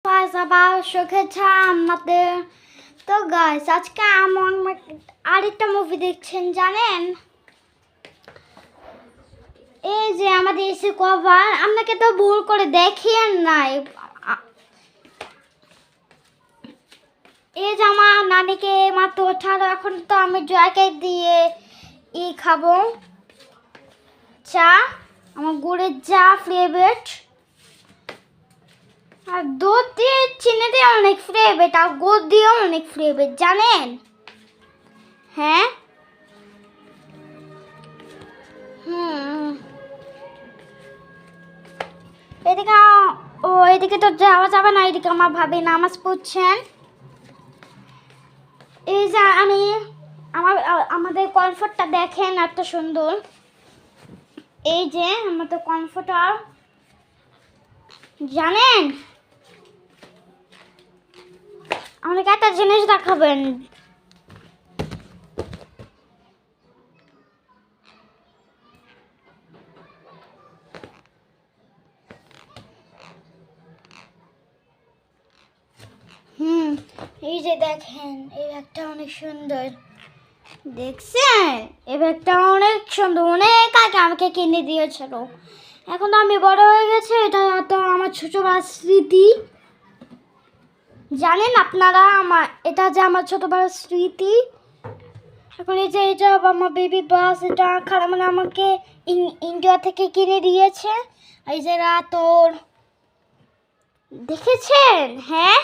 আবার শুভেচ্ছা আমাদের। তো গাইস, আজকে আমার আরেকটা মুভি দেখছেন জানেন, এই যে আমাদের এসে কভার। আপনাকে তো ভুল করে দেখিয়েন নাই। এই যে আমার নানিকে মাত্র ওঠালো, এখন তো আমি জয়কে দিয়ে খাবো চা, আমার গুড়ের চা ফেভারিট। আর দুধ দিয়ে চিনি দিয়ে অনেক ফেভারিট, আর গুড় দিয়েও অনেক ফেভারিট জানেন। হ্যাঁ এদিকে এদিকে তো যাওয়া যাবে না, এদিকে আমার ভাবি নামাজ পড়ছেন। এই যে আমাদের কমফোর্টটা দেখেন এত সুন্দর। এই যে আমাদের কমফোর্টার জানেন, আমাকে একটা জিনিস দেখাবেন। এই যে দেখেন, এই ব্যাগটা অনেক সুন্দর, দেখছেন? এই ব্যাগটা অনেক সুন্দর, অনেক আগে আমাকে কিনে দিয়েছিল। এখন তো আমি বড় হয়ে গেছে, এটা তো আমার ছোটবেলার স্মৃতি জানেন আপনারা। এটা যে আমার ছোটবেলার স্মৃতি। এখন এই যে এটা আমার বেবি বাস, এটা খালামণি আমাকে ইন্ডিয়া থেকে কিনে দিয়েছে। এই যে রাতর দেখেছেন? হ্যাঁ